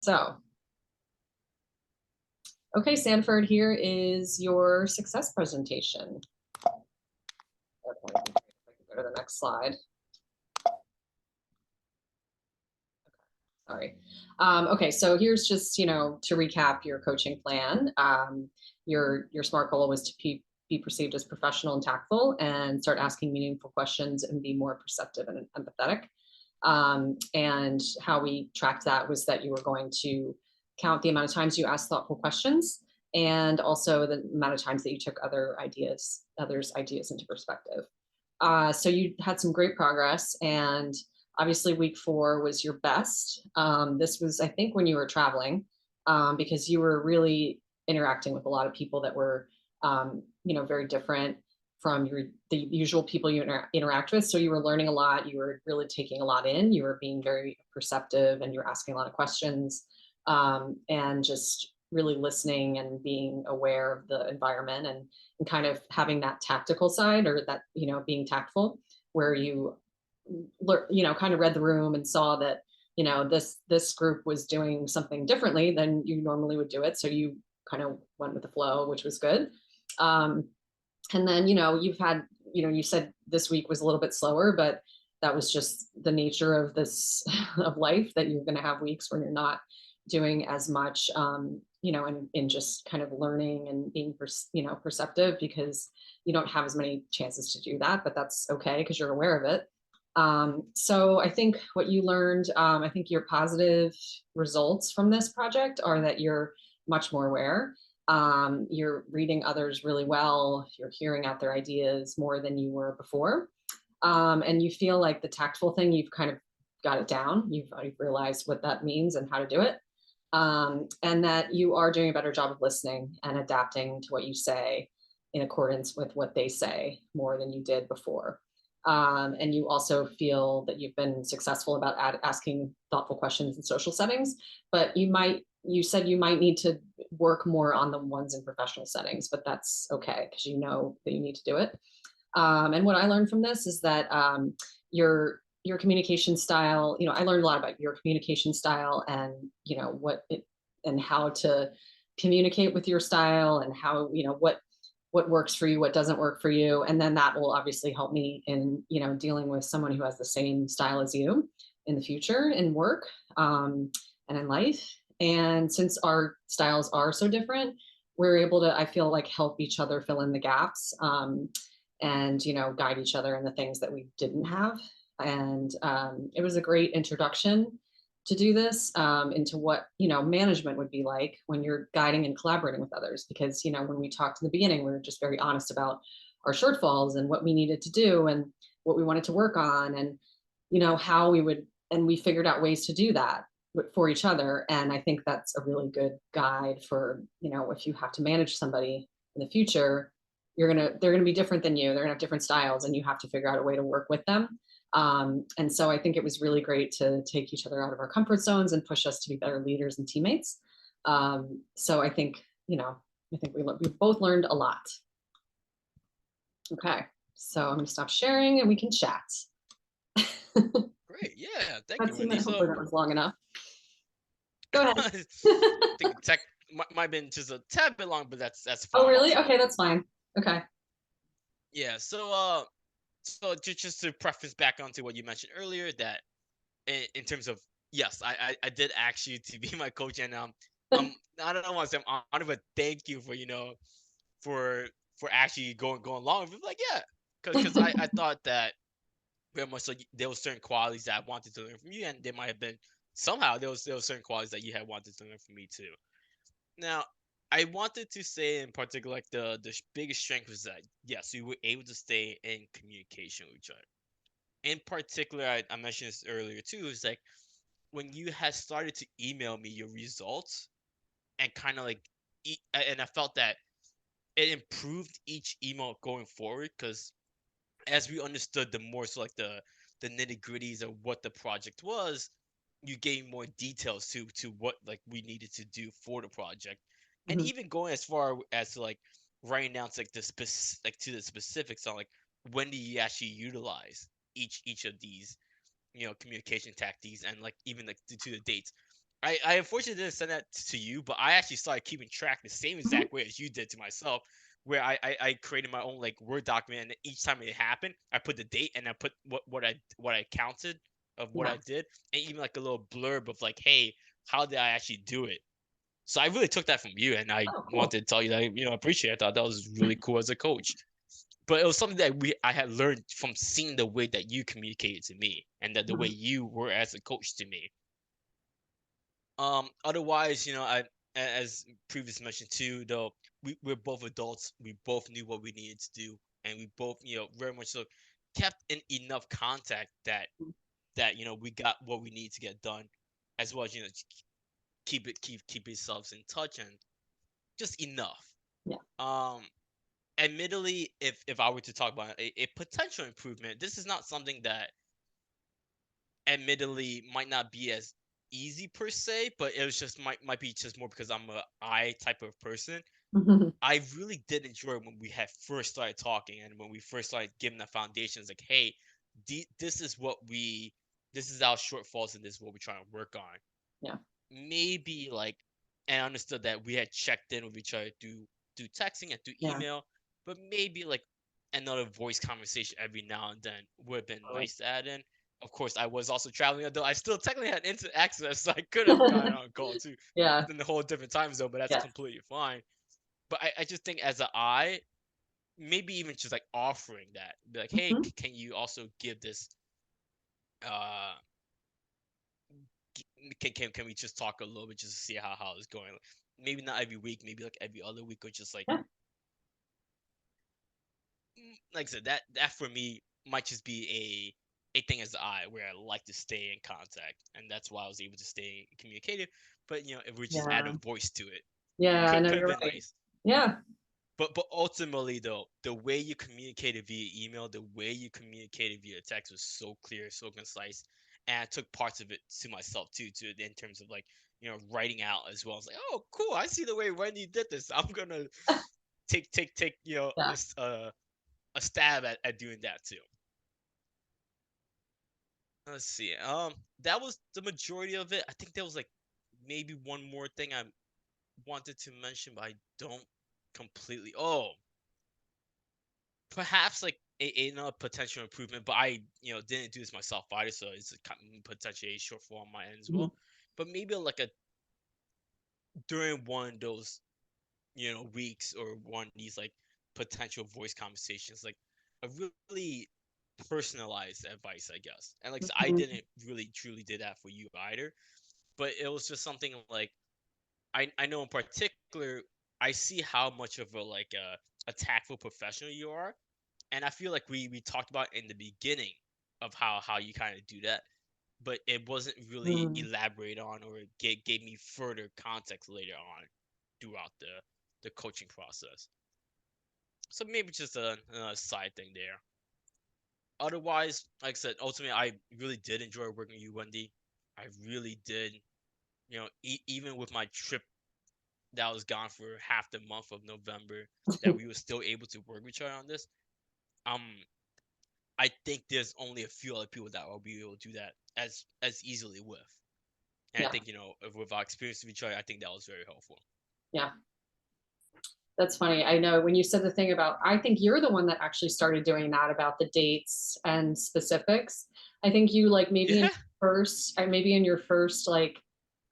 So, okay, Sanford, here is your success presentation. If I can go to the next slide. Sorry. Okay, so here's just, to recap your coaching plan. Your SMART goal was to be perceived as professional and tactful and start asking meaningful questions and be more perceptive and empathetic. And how we tracked that was that you were going to count the amount of times you asked thoughtful questions and also the amount of times that you took others' ideas into perspective. So you had some great progress, and obviously week 4 was your best. This was, I think, when you were traveling, because you were really interacting with a lot of people that were, very different from the usual people you interact with. So you were learning a lot. You were really taking a lot in. You were being very perceptive, and you were asking a lot of questions, and just really listening and being aware of the environment, and kind of having that tactical side, or that, being tactful, where you kind of read the room and saw that, this group was doing something differently than you normally would do it. So you kind of went with the flow, which was good. And then, you've had, you said this week was a little bit slower, but that was just the nature of this of life, that you're going to have weeks where you're not doing as much, in just kind of learning and being, perceptive, because you don't have as many chances to do that, but that's okay because you're aware of it. So I think what you learned, I think your positive results from this project are that you're much more aware. You're reading others really well. You're hearing out their ideas more than you were before. And you feel like the tactful thing, you've kind of got it down. You've realized what that means and how to do it. And that you are doing a better job of listening and adapting to what you say in accordance with what they say more than you did before. And you also feel that you've been successful about asking thoughtful questions in social settings, but you said you might need to work more on the ones in professional settings, but that's okay because you know that you need to do it. And what I learned from this is that, your communication style, I learned a lot about your communication style, and, and how to communicate with your style, and how, what works for you, what doesn't work for you. And then that will obviously help me in, dealing with someone who has the same style as you in the future in work, and in life. And since our styles are so different, we're able to, I feel like, help each other fill in the gaps, and, guide each other in the things that we didn't have. And it was a great introduction to do this, into what, management would be like when you're guiding and collaborating with others. Because, when we talked in the beginning, we were just very honest about our shortfalls and what we needed to do and what we wanted to work on, and, how we would, and we figured out ways to do that for each other. And I think that's a really good guide for, if you have to manage somebody in the future, they're gonna be different than you. They're gonna have different styles, and you have to figure out a way to work with them. And so I think it was really great to take each other out of our comfort zones and push us to be better leaders and teammates. So I think, we both learned a lot. Okay, so I'm gonna stop sharing and we can chat. Great. Yeah. Thank you, Wendy. Hopefully So, that was long enough. Go ahead. I think tech might have been just a tad bit long, but that's Oh, fine. really? So, Okay, that's fine. Okay. yeah. So just to preface back onto what you mentioned earlier, that in terms of, yes, I did ask you to be my coach, and I don't want to say I'm honored, but thank you for for actually going along. But like, yeah, because I thought that very much so there were certain qualities that I wanted to learn from you, and there might have been somehow there was certain qualities that you had wanted to learn from me too. Now, I wanted to say in particular, like the biggest strength was that yes, we were able to stay in communication with each other. In particular, I mentioned this earlier too, is like when you had started to email me your results, and kind of like, and I felt that it improved each email going forward, because as we understood the more so like the nitty gritties of what the project was, you gave more details to what like we needed to do for the project, and Mhm. even going as far as to like writing down to like like to the specifics on like when do you actually utilize each of these communication tactics, and like even like to the dates. I unfortunately didn't send that to you, but I actually started keeping track the same Mhm. exact way as you did to myself, where I created my own like Word document, and each time it happened, I put the date and I put what I counted of what I Yes. did, and even like a little blurb of like, hey, how did I actually do it? So I really took that from you, and I Oh, cool. wanted to tell you that I appreciate it. I thought that was really cool as a coach. But it was something that I had learned from seeing the way that you communicated to me, and that the way Mhm. you were as a coach to me. Otherwise, as previously mentioned too, though, we're both adults. We both knew what we needed to do, and we both, very much so kept in enough contact that we got what we need to get done, as well as keep yourselves in touch, and just enough. Yeah. Um, Admittedly, if I were to talk about a potential improvement, this is not something that admittedly might not be as easy per se, but it was just might be just more because I'm a I type of person. Mhm. I really did enjoy when we had first started talking, and when we first started giving the foundations, like, hey, this is this is our shortfalls, and this is what we're trying to work on. Yeah. Maybe like, and understood that we had checked in with each other through texting and through Yeah. email, but maybe like another voice conversation every now and then would have been Totally. nice to add in. Of course, I was also traveling, although I still technically had internet access, so I could have gotten on a call too Yeah. within the whole different time zone, but that's Yes. completely fine. But I just think as a I, maybe even just like offering that, be like, hey, Mhm. can you also give this uh can we just talk a little bit just to see how it's going? Like, maybe not every week, maybe like every other week, or just like Yeah. like I said, that for me might just be a thing as I where I like to stay in contact, and that's why I was able to stay communicative. But if we just add a Yeah. voice to it, Yeah. No, could have you're been right. nice. Yeah. But ultimately though, the way you communicated via email, the way you communicated via text was so clear, so concise, and I took parts of it to myself too, in terms of like writing out as well. It's like, oh, cool, I see the way Wendy did this. I'm gonna take Yeah. a stab at doing that too. Let's see. That was the majority of it. I think there was like maybe one more thing I wanted to mention, but I don't completely. Oh, perhaps like another potential improvement, but I didn't do this myself either, so it's potentially a shortfall on my end as Mhm. well. But maybe like a during one of those weeks, or one of these like potential voice conversations, like a really personalized advice, I guess. And like I said, I Mhm. didn't really truly did that for you either, but it was just something like I know in particular I see how much of a tactful professional you are, and I feel like we talked about in the beginning of how you kind of do that, but it wasn't really Mm. elaborated on, or it gave me further context later on throughout the coaching process. So maybe just a side thing there. Otherwise, like I said, ultimately I really did enjoy working with you, Wendy. I really did. Even with my trip that was gone for half the month of November, that we were still able to work with each other on this. Um, I think there's only a few other people that will be able to do that as easily with. And I Yeah. think with our experience with each other, I think that was very helpful. Yeah. That's funny. I know when you said the thing about, I think you're the one that actually started doing that about the dates and specifics. I think you like maybe in Yeah. maybe in your first like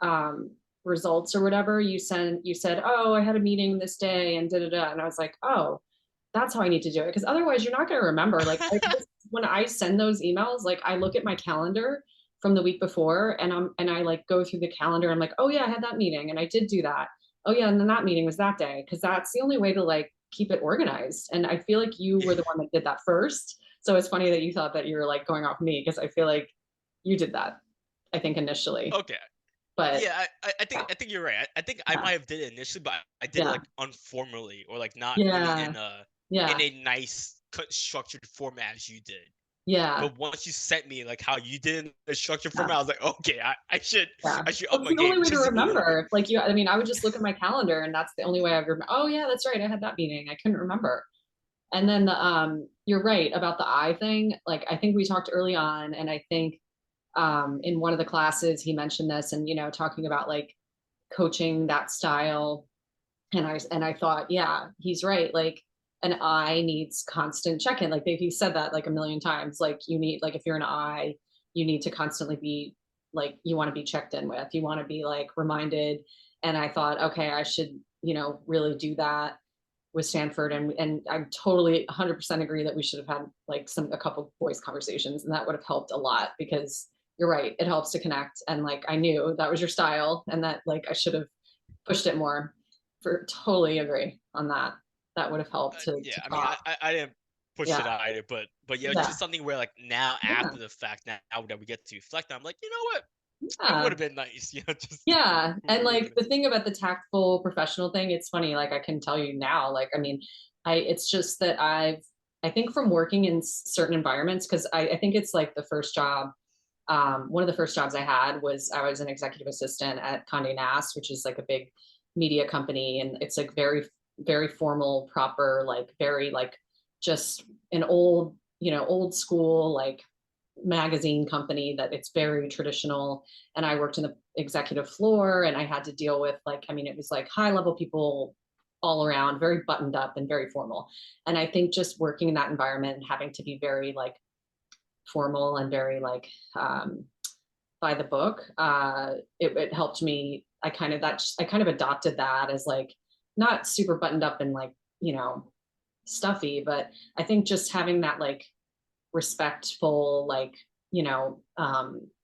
um results or whatever, you said, "Oh, I had a meeting this day and da da da." And I was like, "Oh, that's how I need to do it." Because otherwise you're not going to remember. Like when I send those emails, like I look at my calendar from the week before and I like go through the calendar. I'm like, "Oh yeah, I had that meeting and I did do that. Oh yeah, and then that meeting was that day." Because that's the only way to like keep it organized. And I feel like you Yeah. were the one that did that first. So it's funny that you thought that you were like going off me because I feel like you did that, I think initially. Okay. But Yeah, yeah, I think you're right. I think I yeah, might have did it initially, but I did it yeah, like informally, or like not really yeah, in yeah, a nice structured format as you did. yeah, But once you sent me like how you did in the structured yeah. format, I was like, okay, Yeah. I should up That's my the only game way to just a little bit. remember. Like you, I mean, I would just look at my calendar and that's the only way I would remember. Oh yeah, that's right. I had that meeting. I couldn't remember. And then you're right about the eye thing. Like I think we talked early on, and I think in one of the classes, he mentioned this and, talking about like coaching that style. And I thought, yeah, he's right. Like an I needs constant check-in. Like he said that like a million times. Like you need, like if you're an I, you need to constantly be like, you want to be checked in with, you want to be like reminded. And I thought, okay, I should, really do that with Stanford. And I totally 100% agree that we should have had like a couple voice conversations, and that would have helped a lot, because you're right, it helps to connect. And like I knew that was your style, and that like I should have pushed it more. For totally agree on that. That would have helped Yeah, to I mean, talk. I didn't push Yeah, it either, but yeah, it's yeah, just something where like now yeah, after the fact, now that we get to reflect, I'm like, you know what, it would yeah. have been nice, just Yeah. And would have like been. the thing about the tactful professional thing, it's funny, like I can tell you now, like, I mean, it's just that I think from working in certain environments, because I think it's like the first job, one of the first jobs I had was I was an executive assistant at Condé Nast, which is like a big media company. And it's like very, very formal, proper, like very like just an old, old school, like magazine company, that it's very traditional. And I worked in the executive floor, and I had to deal with like, I mean, it was like high level people all around, very buttoned up and very formal. And I think just working in that environment and having to be very like formal and very like by the book, it helped me. I kind of adopted that as like not super buttoned up and like, stuffy, but I think just having that like respectful, like,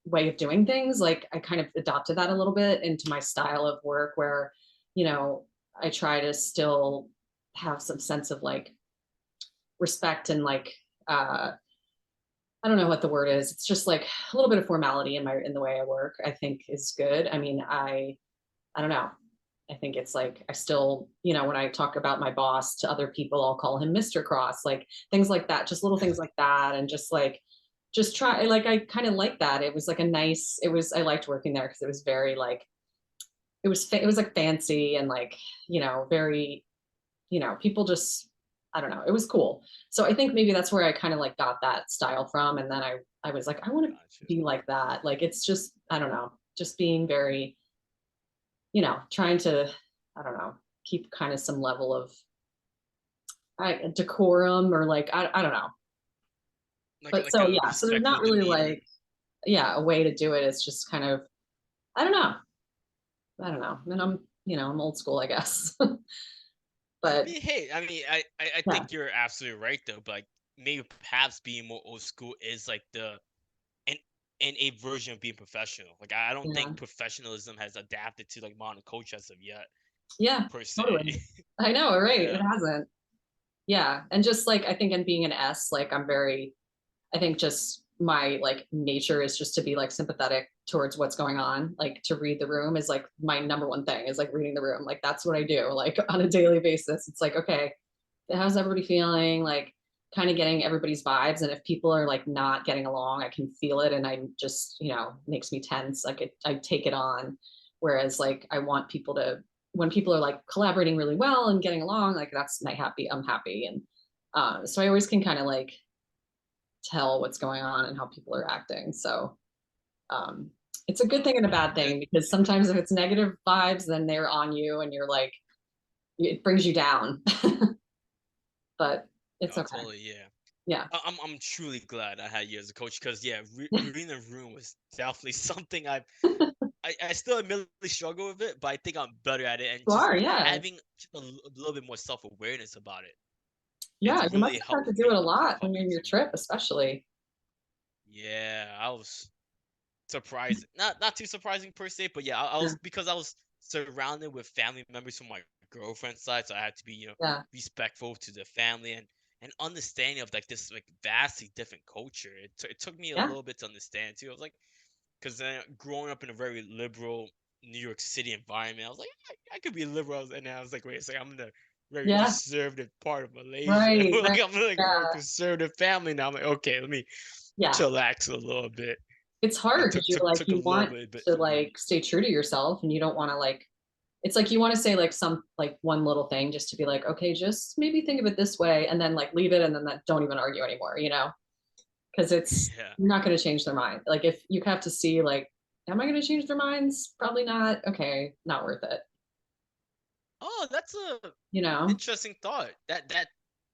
way of doing things, like I kind of adopted that a little bit into my style of work, where, you know, I try to still have some sense of like respect and like, I don't know what the word is. It's just like a little bit of formality in the way I work, I think is good. I mean, I don't know. I think it's like I still, when I talk about my boss to other people, I'll call him Mr. Cross, like things like that, just little things like that. And just like, just try, like, I kind of like that. It was like I liked working there because it was very like, it was like fancy and like, very, people just, I don't know, it was cool. So I think maybe that's where I kind of like got that style from. And then I was like, I want to Gotcha. be like that. Like, it's just, I don't know, just being very, trying to, I don't know, keep kind of some level of decorum, or like, I don't know. But Like so, a yeah, so there's respectful not really demeanor. like, yeah, a way to do it. It's just kind of, I don't know. I don't know. And I'm old school, I guess. I But mean, hey, I mean, I yeah, think you're absolutely right though, but like maybe perhaps being more old school is like an a version of being professional. Like I don't yeah, think professionalism has adapted to like modern culture as of yet, yeah, per se. totally. I know, right? It Yeah. hasn't. Yeah. And just like, I think in being an S, like I think just my like nature is just to be like sympathetic towards what's going on. Like to read the room is like my number one thing, is like reading the room. Like that's what I do like on a daily basis. It's like, okay, how's everybody feeling? Like kind of getting everybody's vibes. And if people are like not getting along, I can feel it. And I just, makes me tense. Like I take it on. Whereas like I want people to, when people are like collaborating really well and getting along, like that's my happy, I'm happy. And so I always can kind of like tell what's going on and how people are acting. So um, it's a good thing and a bad Yeah. thing, because sometimes if it's negative vibes, then they're on you and you're like, it brings you down. But it's Oh, okay. totally. Yeah. Yeah. I'm truly glad I had you as a coach because yeah, reading the room was definitely something I still admittedly struggle with it, but I think I'm better at it, and You just are, yeah. having just a little bit more self awareness about it. It's Yeah. You must really have had helped to do it me a lot help on me your to trip, especially. yeah, I was surprised. Not too surprising per se, but yeah, I Yeah. was because I was surrounded with family members from my girlfriend's side, so I had to be Yeah. respectful to the family and understanding of like this like vastly different culture. It took me a Yeah. little bit to understand too. I was like, because growing up in a very liberal New York City environment, I was like, I could be liberal, and then I was like, wait a second, I'm in the very Yeah. conservative part of Malaysia. Right. Like Right. I'm like a Yeah. conservative family now. I'm like, okay, let me Yeah. chillax a little bit. It's It hard because you're like, took a you little want bit to for me. like stay true to yourself, and you don't want to like, it's like you want to say like some like one little thing just to be like, okay, just maybe think of it this way, and then like leave it, and then that don't even argue anymore. because it's Yeah. you're not going to change their mind. Like if you have to see like, am I going to change their minds? Probably not. Okay, not worth it. Oh, that's a You know? interesting thought.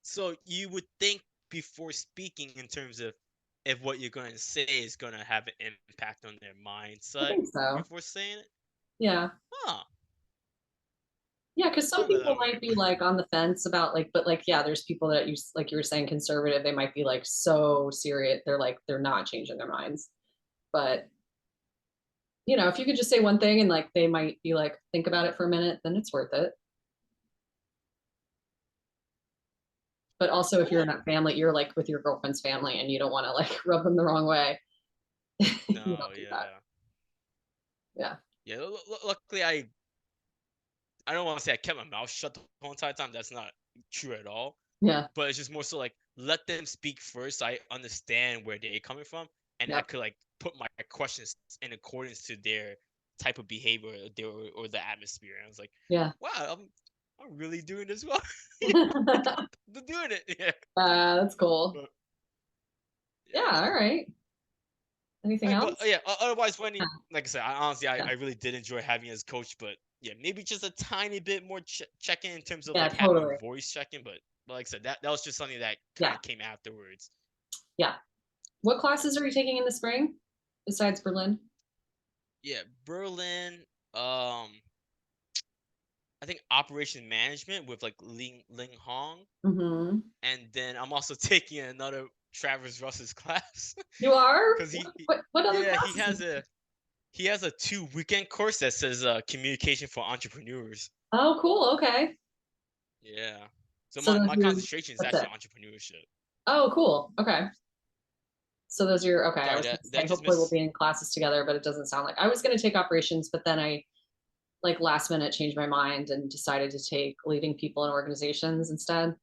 So you would think before speaking in terms of if what you're going to say is going to have an impact on their I mindset think so. before saying it. Yeah. Huh. Yeah, because Never some thought of it people that way. might be like on the fence about like, but like, yeah, there's people that like you were saying conservative, they might be like so serious. They're like, they're not changing their minds. But if you could just say one thing and like they might be like, think about it for a minute, then it's worth it. But also if you're in Cool. a family, you're like with your girlfriend's family and you don't want to like rub them the wrong way. You No, don't do that. yeah. Yeah. Yeah, luckily I don't want to say I kept my mouth shut the whole entire time. That's not true at all. Yeah. But it's just more so like let them speak first. So I understand where they're coming from, and I Yep. could like put my questions in accordance to their type of behavior or the atmosphere. And I was like, Yeah. wow, I'm really doing this well. I'm doing it. Yeah. That's cool. But Yeah. yeah. All right. Anything But else? yeah, otherwise, Wendy, like I said, honestly, Yeah. I really did enjoy having you as coach. But yeah, maybe just a tiny bit more check-in in terms of Yeah, like having a totally. voice check-in. But like I said, that was just something that kind Yeah. of came afterwards. Yeah. What classes Yes. are you taking in the spring besides Berlin? Yeah, Berlin. Um, I think operation management with like Ling Hong, Hmm. and then I'm also taking another Travis Russ's class You are? because What other yeah classes? he has a 2 weekend course that says communication for entrepreneurs. Oh, cool. Okay. Yeah. So So my concentration is that's actually it. entrepreneurship. Oh, cool. Okay. So those are okay. I Sorry, was going to that say, just hopefully we'll missed. be in classes together, but it doesn't sound like I was going to take operations, but then I like last minute changed my mind and decided to take leading people in organizations instead.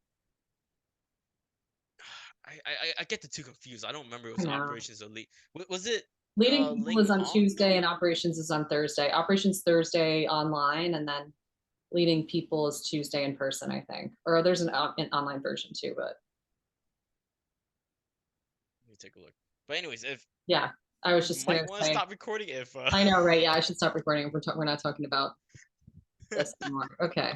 I get the two confused. I don't remember it I was know. operations elite. Was it Leading people Ling is on Hong Tuesday and maybe? operations is on Thursday. Operations Thursday online, and then leading people is Tuesday in person, I think. Or there's an online version too, but Let me take a look. But anyways, if yeah, I was you just gonna might want to say, stop recording if I know, right? Yeah, I should stop recording. We're not talking about this anymore. Okay.